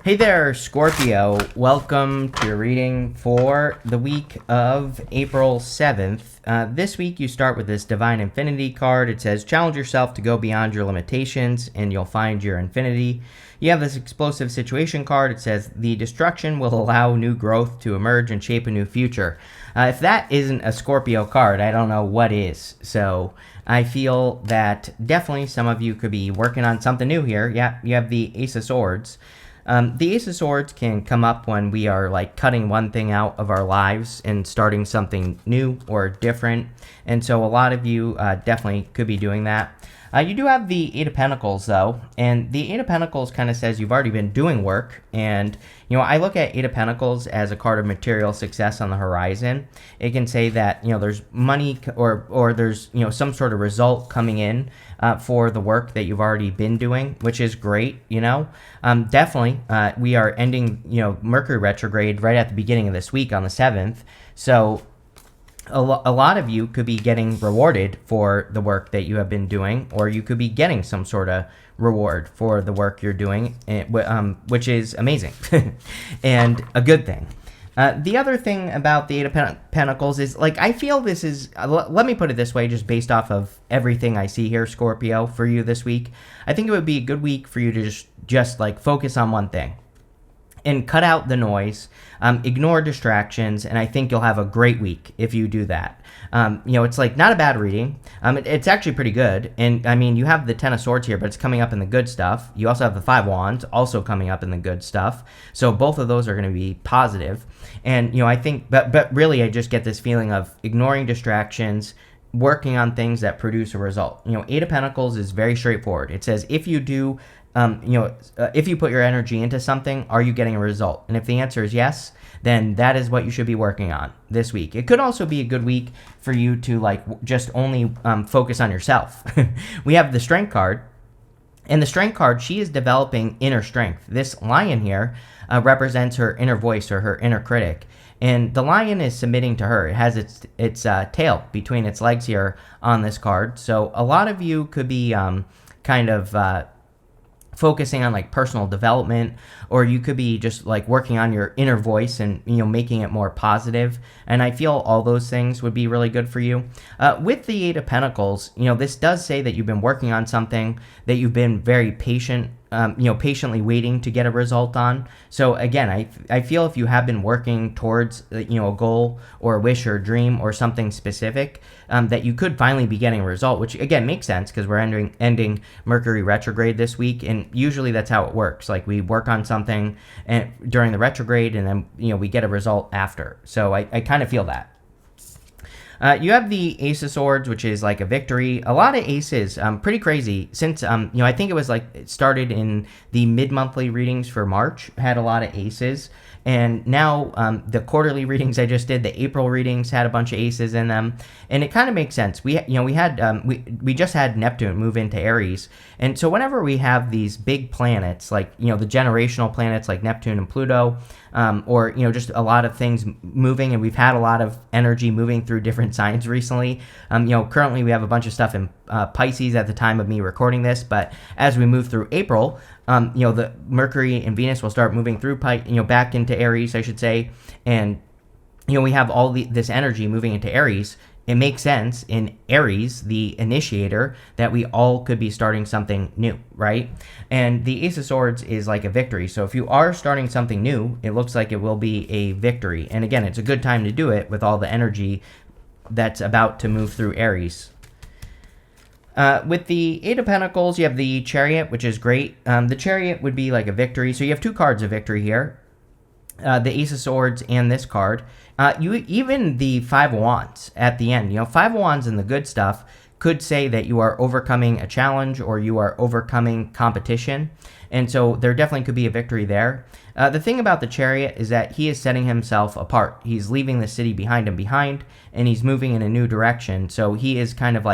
Hey there, Scorpio. Welcome to your reading for the week of April 7th. This week you start with this Divine Infinity card. It says, challenge yourself to go beyond your limitations and you'll find your infinity. You have this Explosive Situation card. It says, the destruction will allow new growth to emerge and shape a new future. If that isn't a Scorpio card, I don't know what is. So I feel that definitely some of you could be working on something new here. Yeah, you have the Ace of Swords. The Ace of Swords can come up when we are like cutting one thing out of our lives and starting something new or different. And so a lot of you definitely could be doing that. You do have the Eight of Pentacles, though, and the Eight of Pentacles kind of says you've already been doing work, and, I look at Eight of Pentacles as a card of material success on the horizon. It can say that, there's money or there's, some sort of result coming in for the work that you've already been doing, which is great, Definitely, we are ending, Mercury retrograde right at the beginning of this week on the 7th, so a lot of you could be getting rewarded for the work that you have been doing, or you could be getting some sort of reward for the work you're doing, which is amazing and a good thing. The other thing about the Eight of Pentacles is, I feel this is, let me put it this way, just based off of everything I see here, Scorpio, for you this week. I think it would be a good week for you to just focus on one thing and cut out the noise, ignore distractions, and I think you'll have a great week if you do that. It's not a bad reading. It's actually pretty good, and you have the Ten of Swords here, but it's coming up in the good stuff. You also have the Five of Wands also coming up in the good stuff, so both of those are going to be positive. And I think, but really, I just get this feeling of ignoring distractions, working on things that produce a result. Eight of Pentacles is very straightforward. It says if you do if you put your energy into something, are you getting a result? And if the answer is yes, then that is what you should be working on this week. It could also be a good week for you to just only focus on yourself. We have the Strength card. And the Strength card, she is developing inner strength. This lion here represents her inner voice or her inner critic. And the lion is submitting to her. It has its tail between its legs here on this card. So a lot of you could be focusing on personal development, or you could be just working on your inner voice and making it more positive. And I feel all those things would be really good for you. With the Eight of Pentacles, this does say that you've been working on something that you've been very patient, patiently waiting to get a result on. So again, I feel if you have been working towards a goal or a wish or a dream or something specific, that you could finally be getting a result, which again makes sense because we're ending Mercury retrograde this week, and usually that's how it works. We work on something during the retrograde, and then we get a result after. So I kind of feel that. You have the Ace of Swords, which is a victory. A lot of aces, pretty crazy. Since, I think it was it started in the mid-monthly readings for March, had a lot of aces. And now the quarterly readings I just did, the April readings had a bunch of aces in them, and it kind of makes sense. We just had Neptune move into Aries, and so whenever we have these big planets, the generational planets like Neptune and Pluto, or just a lot of things moving, and we've had a lot of energy moving through different signs recently. Currently we have a bunch of stuff in Pisces at the time of me recording this, but as we move through April, the Mercury and Venus will start moving through back into Aries, I should say, and we have all this energy moving into Aries. It makes sense in Aries, the initiator, that we all could be starting something new, right? And the Ace of Swords is like a victory. So if you are starting something new, it looks like it will be a victory. And again, it's a good time to do it with all the energy that's about to move through Aries. With the Eight of Pentacles, you have the Chariot, which is great. The Chariot would be like a victory. So you have two cards of victory here. The Ace of Swords and this card. Even the Five of Wands at the end. Five of Wands in the good stuff could say that you are overcoming a challenge or you are overcoming competition. And so there definitely could be a victory there. The thing about the Chariot is that he is setting himself apart. He's leaving the city behind him and he's moving in a new direction. So he is kind of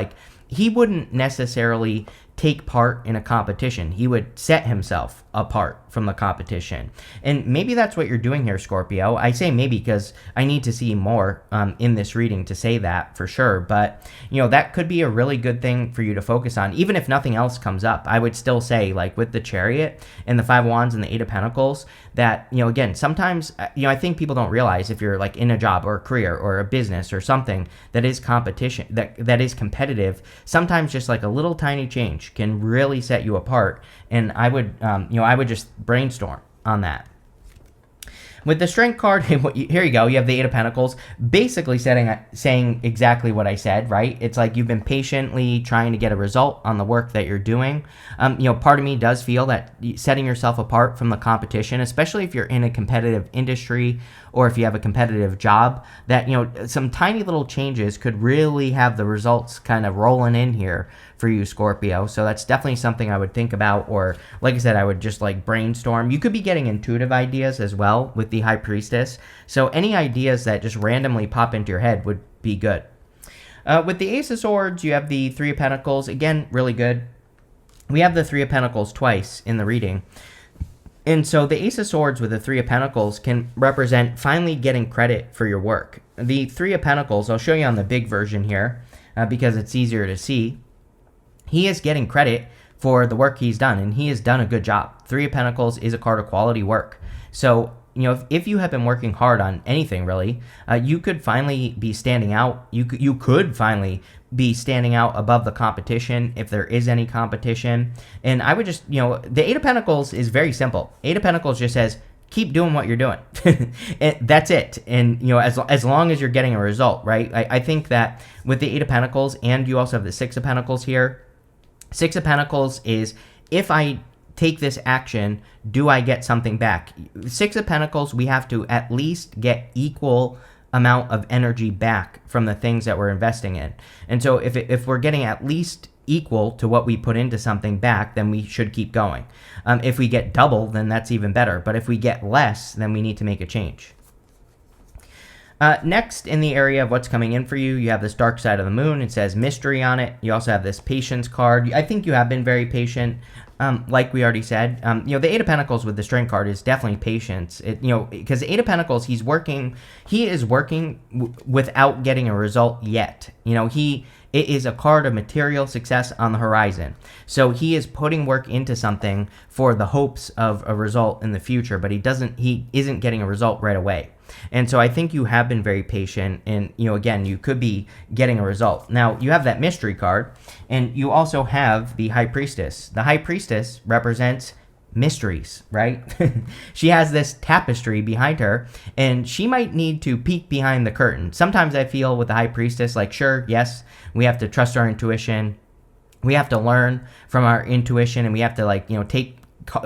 he wouldn't necessarily take part in a competition. He would set himself apart from the competition. And maybe that's what you're doing here, Scorpio. I say maybe because I need to see more in this reading to say that for sure. But, that could be a really good thing for you to focus on. Even if nothing else comes up, I would still say, like with the Chariot and the Five of Wands and the Eight of Pentacles, that, again, sometimes, I think people don't realize if you're like in a job or a career or a business or something that is competition, that is competitive, sometimes just like a little tiny change can really set you apart. And I would just brainstorm on that. With the Strength card, here you go. You have the Eight of Pentacles, basically saying exactly what I said, right? It's like you've been patiently trying to get a result on the work that you're doing. Part of me does feel that setting yourself apart from the competition, especially if you're in a competitive industry or if you have a competitive job, that, some tiny little changes could really have the results kind of rolling in here for you, Scorpio. So that's definitely something I would think about, or like I said, I would just like brainstorm. You could be getting intuitive ideas as well with the High Priestess. So any ideas that just randomly pop into your head would be good. With the Ace of Swords, you have the Three of Pentacles. Again, really good. We have the Three of Pentacles twice in the reading. And so the Ace of Swords with the Three of Pentacles can represent finally getting credit for your work. The Three of Pentacles, I'll show you on the big version here because it's easier to see. He is getting credit for the work he's done, and he has done a good job. Three of Pentacles is a card of quality work. So, if you have been working hard on anything, really, you could finally be standing out. You could finally be standing out above the competition if there is any competition. And I would just, the Eight of Pentacles is very simple. Eight of Pentacles just says, keep doing what you're doing. That's it. And, as long as you're getting a result, right? I think that with the Eight of Pentacles, and you also have the Six of Pentacles here, Six of Pentacles is, if I take this action, do I get something back? Six of Pentacles, we have to at least get equal amount of energy back from the things that we're investing in. And so if we're getting at least equal to what we put into something back, then we should keep going. If we get double, then that's even better. But if we get less, then we need to make a change. Next, in the area of what's coming in for you, you have this Dark Side of the Moon. It says Mystery on it. You also have this Patience card. I think you have been very patient, like we already said. The Eight of Pentacles with the Strength card is definitely patience. Because the Eight of Pentacles, he is working without getting a result yet. It is a card of material success on the horizon. So he is putting work into something for the hopes of a result in the future, but he isn't getting a result right away. And so I think you have been very patient, and, again, you could be getting a result. Now, you have that Mystery card, and you also have the High Priestess. The High Priestess represents mysteries, right? She has this tapestry behind her, and she might need to peek behind the curtain. Sometimes I feel with the High Priestess, like, sure, yes, we have to trust our intuition. We have to learn from our intuition, and we have to,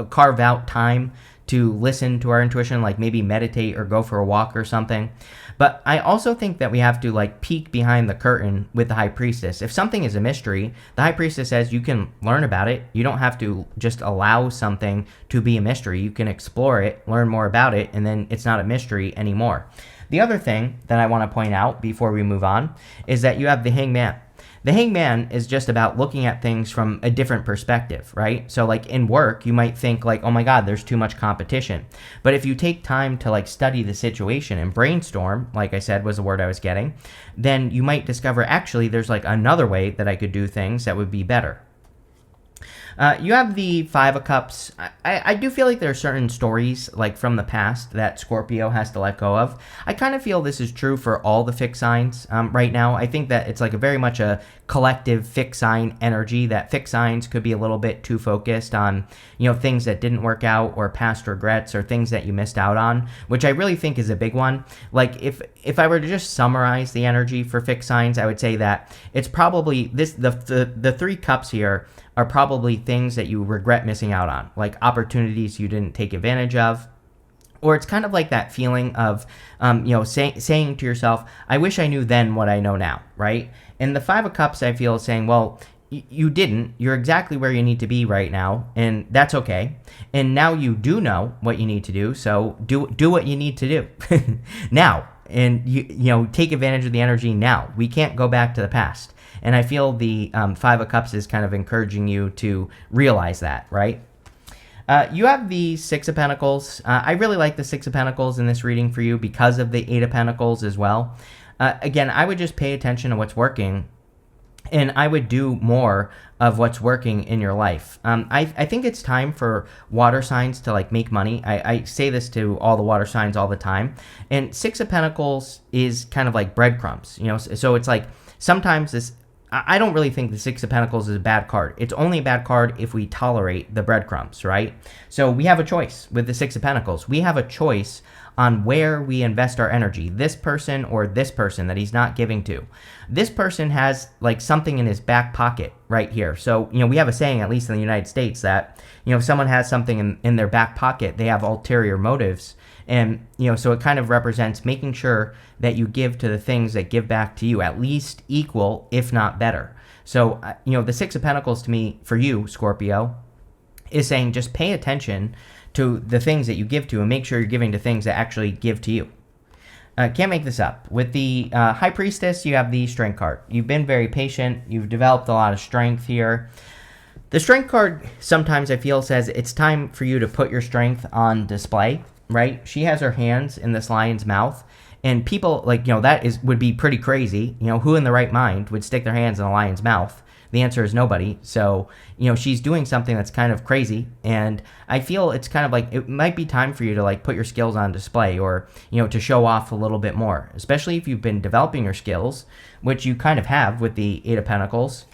carve out time to listen to our intuition, like maybe meditate or go for a walk or something. But I also think that we have to peek behind the curtain with the High Priestess. If something is a mystery, the High Priestess says you can learn about it. You don't have to just allow something to be a mystery. You can explore it, learn more about it, and then it's not a mystery anymore. The other thing that I want to point out before we move on is that you have the Hangman. The Hangman is just about looking at things from a different perspective, right? So in work, you might think oh my God, there's too much competition. But if you take time to study the situation and brainstorm, like I said was the word I was getting, then you might discover actually there's another way that I could do things that would be better. You have the Five of Cups. I do feel like there are certain stories from the past that Scorpio has to let go of. I kind of feel this is true for all the fixed signs right now. I think that it's very much a collective fixed sign energy, that fixed signs could be a little bit too focused on things that didn't work out or past regrets or things that you missed out on, which I really think is a big one. If I were to just summarize the energy for fixed signs, I would say that it's probably the Three Cups here are probably things that you regret missing out on, like opportunities you didn't take advantage of. Or it's kind of like that feeling of, saying to yourself, I wish I knew then what I know now, right? And the Five of Cups, I feel, is saying, well, you didn't. You're exactly where you need to be right now, and that's okay. And now you do know what you need to do, so do what you need to do now. And, take advantage of the energy now. We can't go back to the past. And I feel the Five of Cups is kind of encouraging you to realize that, right? You have the Six of Pentacles. I really like the Six of Pentacles in this reading for you because of the Eight of Pentacles as well. Again, I would just pay attention to what's working, and I would do more of what's working in your life. I think it's time for water signs to like make money. I say this to all the water signs all the time. And Six of Pentacles is kind of like breadcrumbs, you know. So it's like sometimes this. I don't really think the Six of Pentacles is a bad card. It's only a bad card if we tolerate the breadcrumbs, right? So we have a choice with the Six of Pentacles. We have a choice on where we invest our energy, this person or this person that he's not giving to. This person has like something in his back pocket right here. So, you know, we have a saying, at least in the United States, that, you know, if someone has something in their back pocket, they have ulterior motives. And, you know, so it kind of represents making sure that you give to the things that give back to you, at least equal, if not better. So, you know, the Six of Pentacles to me, for you, Scorpio, is saying just pay attention to the things that you give to and make sure you're giving to things that actually give to you. Can't make this up. With the High Priestess, you have the Strength card. You've been very patient. You've developed a lot of strength here. The Strength card sometimes I feel says it's time for you to put your strength on display, right? She has her hands in this lion's mouth. And people, like, you know, would be pretty crazy. You know, who in the right mind would stick their hands in a lion's mouth? The answer is nobody. So, you know, she's doing something that's kind of crazy. And I feel it's kind of like it might be time for you to like put your skills on display, or, you know, to show off a little bit more, especially if you've been developing your skills, which you kind of have with the Eight of Pentacles.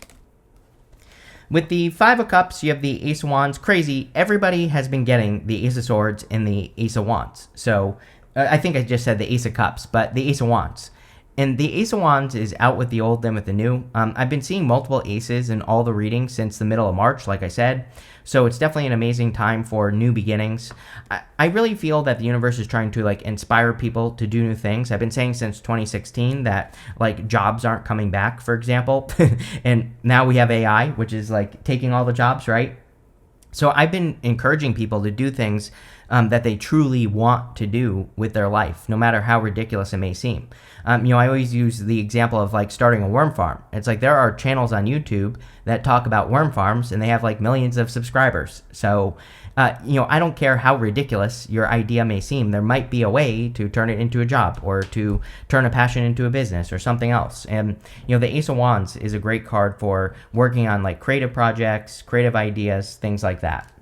With the Five of Cups, you have the Ace of Wands. Crazy. Everybody has been getting the Ace of Swords and the Ace of Wands. So I think I just said the Ace of Cups, but the Ace of Wands. And the Ace of Wands is out with the old, then with the new. I've been seeing multiple aces in all the readings since the middle of March, like I said. So it's definitely an amazing time for new beginnings. I really feel that the universe is trying to like inspire people to do new things. I've been saying since 2016 that like jobs aren't coming back, for example. And now we have AI, which is like taking all the jobs, right? So I've been encouraging people to do things that they truly want to do with their life, no matter how ridiculous it may seem. You know, I always use the example of like starting a worm farm. It's like there are channels on YouTube that talk about worm farms, and they have like millions of subscribers. So, you know, I don't care how ridiculous your idea may seem. There might be a way to turn it into a job, or to turn a passion into a business or something else. And, you know, the Ace of Wands is a great card for working on like creative projects, creative ideas, things like that.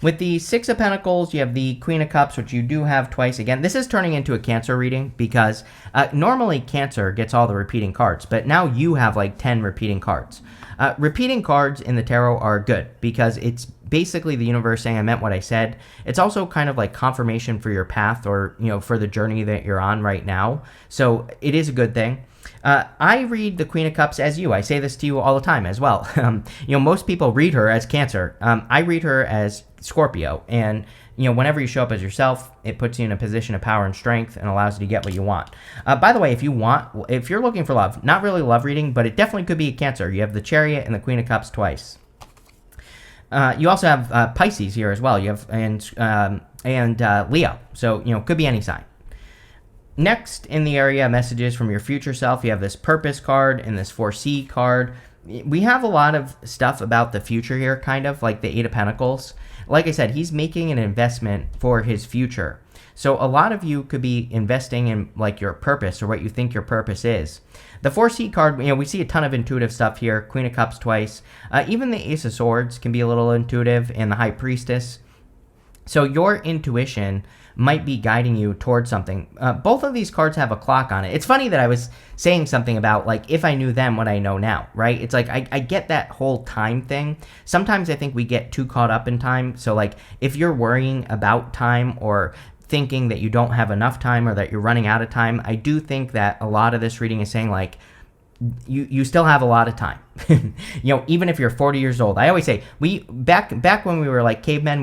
With the Six of Pentacles, you have the Queen of Cups, which you do have twice. Again, this is turning into a Cancer reading because normally Cancer gets all the repeating cards, but now you have like 10 repeating cards. Repeating cards in the tarot are good because it's basically the universe saying I meant what I said. It's also kind of like confirmation for your path, or, you know, for the journey that you're on right now. So it is a good thing. I read the Queen of Cups as you. I say this to you all the time as well. You know, most people read her as Cancer. I read her as Scorpio. And, you know, whenever you show up as yourself, it puts you in a position of power and strength and allows you to get what you want. By the way, if you're looking for love, not really love reading, but it definitely could be a Cancer. You have the Chariot and the Queen of Cups twice. You also have Pisces here as well. You have and Leo. So, you know, could be any sign. Next in the area, messages from your future self. You have this Purpose card and this Foresee card. We have a lot of stuff about the future here, kind of like the Eight of Pentacles. Like I said, he's making an investment for his future. So a lot of you could be investing in like your purpose, or what you think your purpose is. The Foresee card, you know, we see a ton of intuitive stuff here. Queen of Cups twice. Even the Ace of Swords can be a little intuitive, and the High Priestess. So your intuition might be guiding you towards something. Both of these cards have a clock on it. It's funny that I was saying something about, like, if I knew then what I know now, right? It's like, I get that whole time thing. Sometimes I think we get too caught up in time. So, like, if you're worrying about time, or thinking that you don't have enough time, or that you're running out of time, I do think that a lot of this reading is saying, like, you still have a lot of time. You know, even if you're 40 years old. I always say, back when we were like cavemen,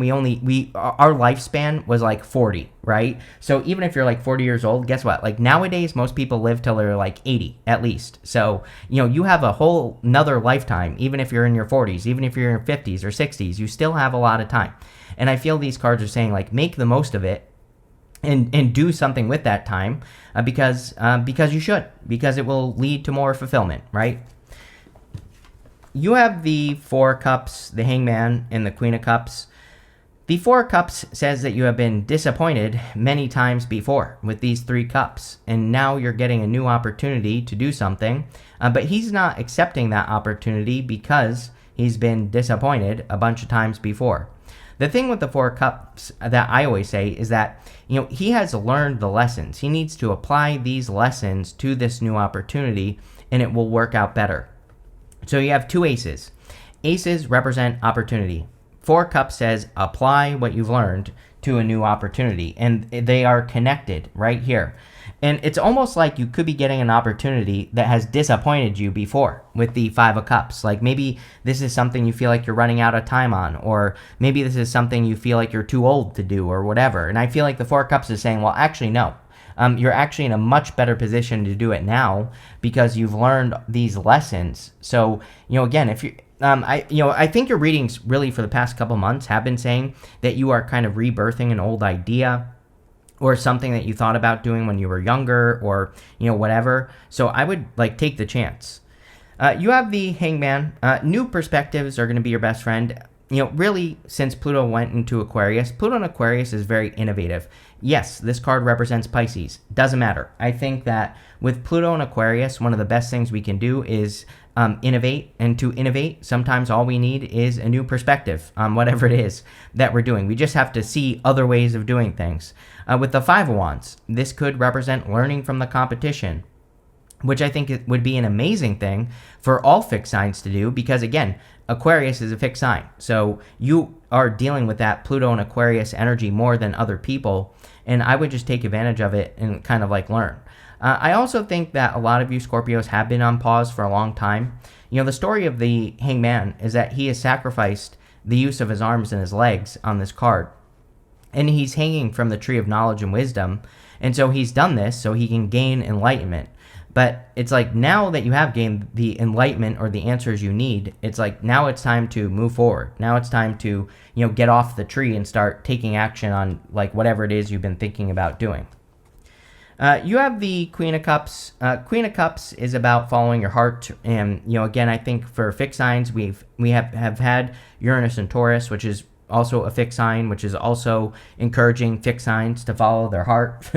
our lifespan was like 40, right? So even if you're like 40 years old, guess what? Like nowadays, most people live till they're like 80 at least. So, you know, you have a whole nother lifetime. Even if you're in your 40s, even if you're in your 50s or 60s, you still have a lot of time. And I feel these cards are saying, like, make the most of it. and do something with that time because you should, because it will lead to more fulfillment, right? You have the Four of Cups, the Hangman, and the Queen of Cups. The Four of Cups says that you have been disappointed many times before with these three cups, and now you're getting a new opportunity to do something, but he's not accepting that opportunity because he's been disappointed a bunch of times before. The thing with the Four of Cups that I always say is that, he has learned the lessons. He needs to apply these lessons to this new opportunity, and it will work out better. So you have two aces. Aces represent opportunity. Four Cups says apply what you've learned to a new opportunity, and they are connected right here. And it's almost like you could be getting an opportunity that has disappointed you before with the Five of Cups. Like maybe this is something you feel like you're running out of time on, or maybe this is something you feel like you're too old to do or whatever. And I feel like the Four of Cups is saying, well, actually, no. You're actually in a much better position to do it now because you've learned these lessons. So, again, if you... I think your readings really for the past couple months have been saying that you are kind of rebirthing an old idea or something that you thought about doing when you were younger or, whatever. So I would take the chance. You have the Hangman. New perspectives are going to be your best friend. Really, since Pluto went into Aquarius, Pluto in Aquarius is very innovative. Yes, this card represents Pisces. Doesn't matter. I think that with Pluto in Aquarius, one of the best things we can do is innovate. And to innovate, sometimes all we need is a new perspective on whatever it is that we're doing. We just have to see other ways of doing things. With the Five of Wands, this could represent learning from the competition, which I think would be an amazing thing for all fixed signs to do because, again, Aquarius is a fixed sign. So you are dealing with that Pluto and Aquarius energy more than other people, and I would just take advantage of it and kind of learn. I also think that a lot of you Scorpios have been on pause for a long time. The story of the Hangman is that he has sacrificed the use of his arms and his legs on this card, and he's hanging from the tree of knowledge and wisdom, and so he's done this so he can gain enlightenment. But it's now that you have gained the enlightenment or the answers you need, it's now it's time to move forward. Now it's time to, get off the tree and start taking action on whatever it is you've been thinking about doing. You have the Queen of Cups. Queen of Cups is about following your heart. And, again, I think for fixed signs, we have had Uranus and Taurus, which is also a fixed sign, which is also encouraging fixed signs to follow their heart.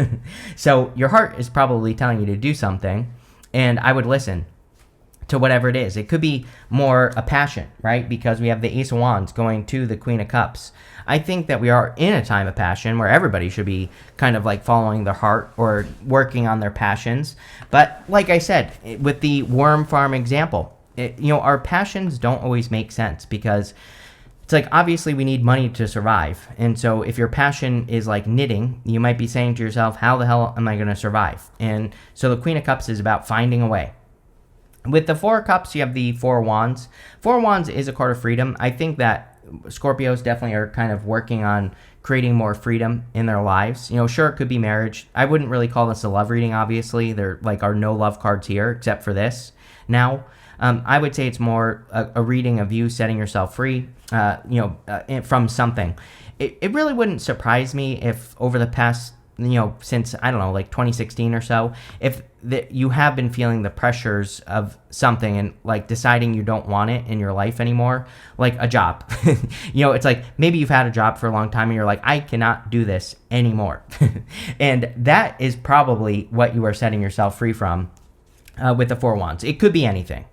So your heart is probably telling you to do something, and I would listen to whatever it is. It could be more a passion, right? Because we have the Ace of Wands going to the Queen of Cups. I think that we are in a time of passion where everybody should be kind of following their heart or working on their passions. But like I said, with the worm farm example, our passions don't always make sense because it's obviously we need money to survive. And so if your passion is knitting, you might be saying to yourself, how the hell am I going to survive? And so the Queen of Cups is about finding a way. With the Four of Cups, you have the Four of Wands. Four of Wands is a card of freedom. I think that Scorpios definitely are kind of working on creating more freedom in their lives. Sure, it could be marriage. I wouldn't really call this a love reading, obviously. There are no love cards here except for this. Now, I would say it's more a reading of you setting yourself free, from something. It really wouldn't surprise me if over the past, since, I don't know, 2016 or so, if you have been feeling the pressures of something and deciding you don't want it in your life anymore, like a job. It's maybe you've had a job for a long time and you're I cannot do this anymore. And that is probably what you are setting yourself free from with the Four of Wands. It could be anything.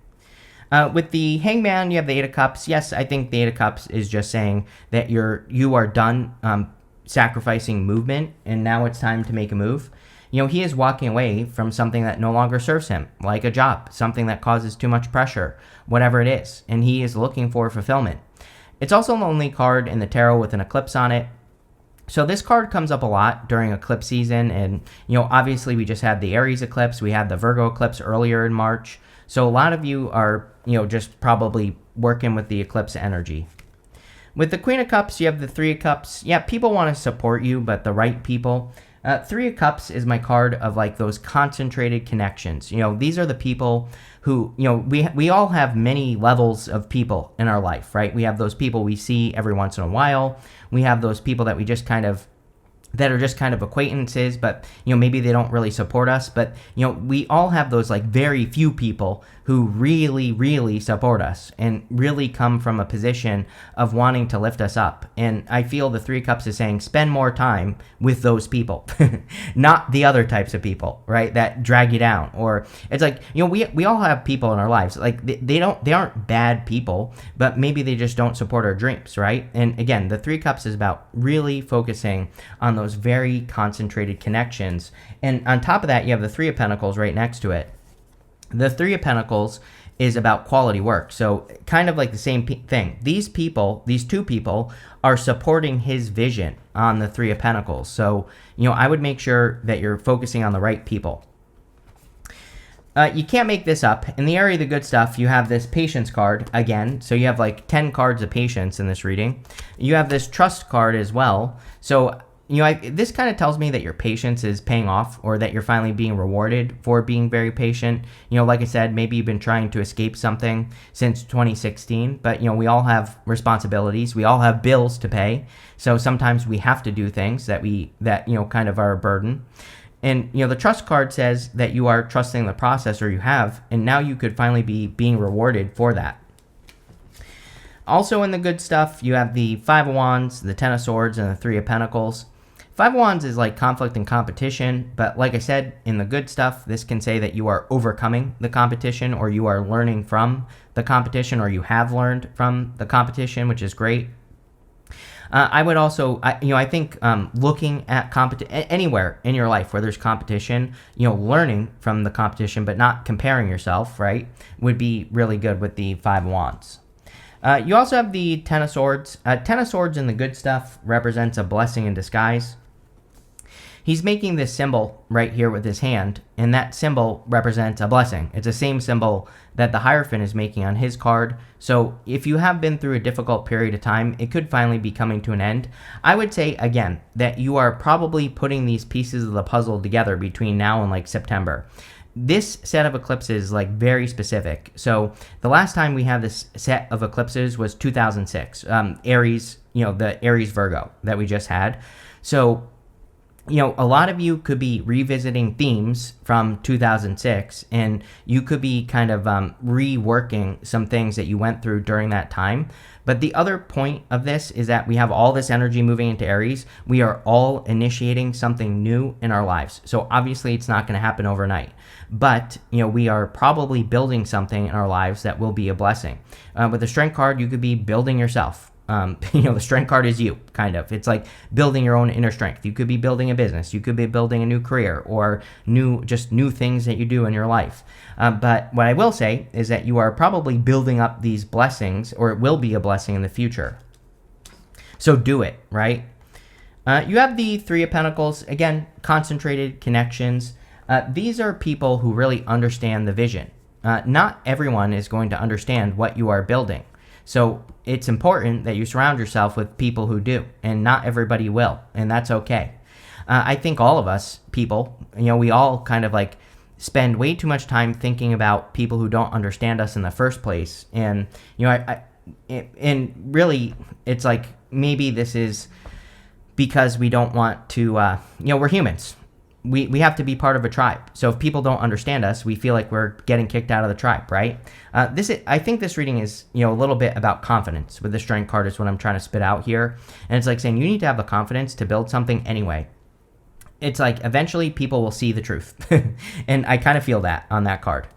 With the Hangman, you have the Eight of Cups. Yes, I think the Eight of Cups is just saying that you are done sacrificing movement, and now it's time to make a move. He is walking away from something that no longer serves him, like a job, something that causes too much pressure, whatever it is, and he is looking for fulfillment. It's also the only card in the tarot with an eclipse on it. So this card comes up a lot during eclipse season, and obviously we just had the Aries eclipse, we had the Virgo eclipse earlier in March. So a lot of you are, just probably working with the eclipse energy. With the Queen of Cups, you have the Three of Cups. Yeah, people want to support you, but the right people. Three of Cups is my card of those concentrated connections. These are the people who, we all have many levels of people in our life, right? We have those people we see every once in a while. We have those people that we just kind of that are just kind of acquaintances, but maybe they don't really support us. But we all have those like very few people who really, really support us and really come from a position of wanting to lift us up. And I feel the Three of Cups is saying spend more time with those people, not the other types of people, right? That drag you down. Or it's like, we all have people in our lives. Like they aren't bad people, but maybe they just don't support our dreams, right? And again, the Three of Cups is about really focusing on those very concentrated connections. And on top of that, you have the Three of Pentacles right next to it. The Three of Pentacles is about quality work. So kind of like the same thing. These two people are supporting his vision on the Three of Pentacles. So, I would make sure that you're focusing on the right people. You can't make this up. In the area of the good stuff, you have this patience card again. So you have like 10 cards of patience in this reading. You have this trust card as well. So this kind of tells me that your patience is paying off, or that you're finally being rewarded for being very patient. Like I said, maybe you've been trying to escape something since 2016, but we all have responsibilities. We all have bills to pay. So sometimes we have to do things that kind of are a burden. And the trust card says that you are trusting the process, or you have, and now you could finally be being rewarded for that. Also in the good stuff, you have the Five of Wands, the Ten of Swords, and the Three of Pentacles. Five of Wands is like conflict and competition, but like I said, in the good stuff, this can say that you are overcoming the competition, or you are learning from the competition, or you have learned from the competition, which is great. I would also, I think looking at anywhere in your life where there's competition, learning from the competition, but not comparing yourself, right, would be really good with the Five of Wands. You also have the Ten of Swords. Ten of Swords in the good stuff represents a blessing in disguise. He's making this symbol right here with his hand, and that symbol represents a blessing. It's the same symbol that the Hierophant is making on his card. So if you have been through a difficult period of time, it could finally be coming to an end. I would say, again, that you are probably putting these pieces of the puzzle together between now and like September. This set of eclipses is like very specific. So the last time we had this set of eclipses was 2006, Aries, the Aries Virgo that we just had. So a lot of you could be revisiting themes from 2006, and you could be kind of reworking some things that you went through during that time. But the other point of this is that we have all this energy moving into Aries. We are all initiating something new in our lives. So obviously it's not going to happen overnight. But, we are probably building something in our lives that will be a blessing. With the Strength card, you could be building yourself. The Strength card is you, kind of. It's like building your own inner strength. You could be building a business. You could be building a new career, or new things that you do in your life. But what I will say is that you are probably building up these blessings, or it will be a blessing in the future. So do it, right? You have the Three of Pentacles. Again, concentrated connections. These are people who really understand the vision. Not everyone is going to understand what you are building. So it's important that you surround yourself with people who do, and not everybody will, and that's okay. I think all of us people, we all kind of like spend way too much time thinking about people who don't understand us in the first place. And, and really it's like, maybe this is because we don't want to, we're humans. We have to be part of a tribe. So if people don't understand us, we feel like we're getting kicked out of the tribe, right? I think this reading is, a little bit about confidence. With the Strength card is what I'm trying to spit out here. And it's like saying you need to have the confidence to build something anyway. It's like eventually people will see the truth. And I kind of feel that on that card.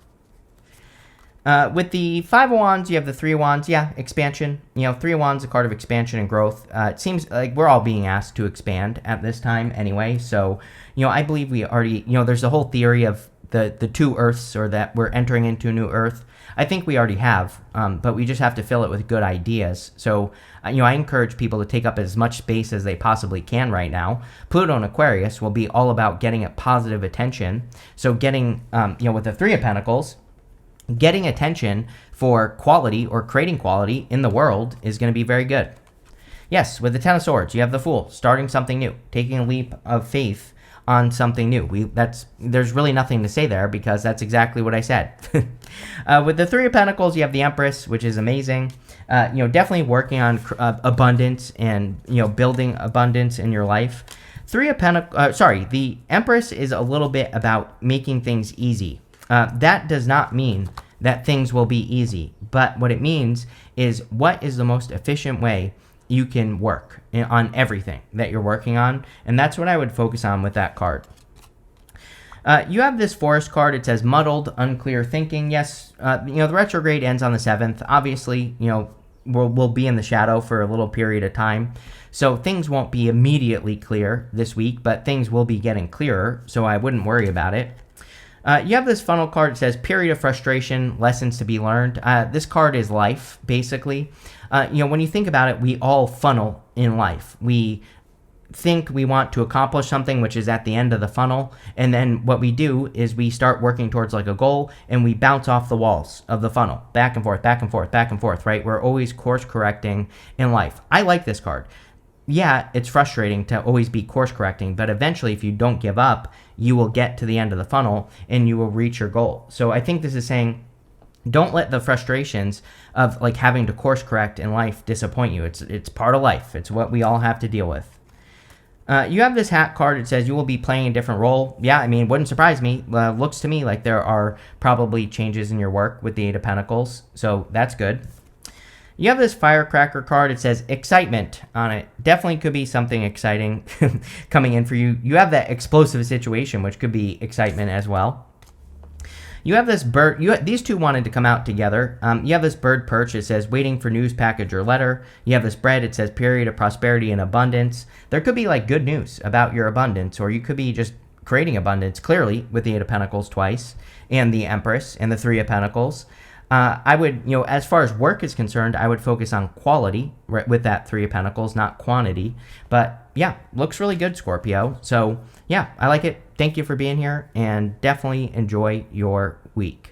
With the Five of Wands, you have the Three of Wands. Yeah, expansion. Three of Wands, a card of expansion and growth. It seems like we're all being asked to expand at this time anyway. So, I believe we already, there's a whole theory of the two Earths, or that we're entering into a new Earth. I think we already have, but we just have to fill it with good ideas. So, I encourage people to take up as much space as they possibly can right now. Pluto in Aquarius will be all about getting at positive attention. So getting, with the Three of Pentacles, getting attention for quality, or creating quality in the world, is going to be very good. Yes, with the Ten of Swords, you have the Fool, starting something new, taking a leap of faith on something new. There's really nothing to say there, because that's exactly what I said. With the Three of Pentacles, you have the Empress, which is amazing. Definitely working on abundance and, building abundance in your life. The Empress is a little bit about making things easy. That does not mean that things will be easy, but what it means is what is the most efficient way you can work on everything that you're working on, and that's what I would focus on with that card. You have this Forest card. It says muddled, unclear thinking. Yes, the retrograde ends on the 7th. Obviously, we'll be in the shadow for a little period of time. So things won't be immediately clear this week, but things will be getting clearer, so I wouldn't worry about it. You have this funnel card. It says period of frustration, lessons to be learned. This card is life, basically. When you think about it, we all funnel in life. We think we want to accomplish something, which is at the end of the funnel, and then what we do is we start working towards like a goal, and we bounce off the walls of the funnel, back and forth, back and forth, back and forth, right? We're always course correcting in life. I like this card. Yeah, it's frustrating to always be course correcting, but eventually if you don't give up, you will get to the end of the funnel and you will reach your goal. So I think this is saying, don't let the frustrations of like having to course correct in life disappoint you. It's part of life. It's what we all have to deal with. You have this hat card. It says you will be playing a different role. Yeah, I mean, wouldn't surprise me. Looks to me like there are probably changes in your work with the Eight of Pentacles, so that's good. You have this Firecracker card. It says excitement on it. Definitely could be something exciting coming in for you. You have that explosive situation, which could be excitement as well. You have this bird. These two wanted to come out together. You have this bird perch. It says waiting for news, package, or letter. You have this bread. It says period of prosperity and abundance. There could be like good news about your abundance, or you could be just creating abundance, clearly, with the Eight of Pentacles twice, and the Empress, and the Three of Pentacles. I would, as far as work is concerned, I would focus on quality with that Three of Pentacles, not quantity. But yeah, looks really good, Scorpio. So yeah, I like it. Thank you for being here, and definitely enjoy your week.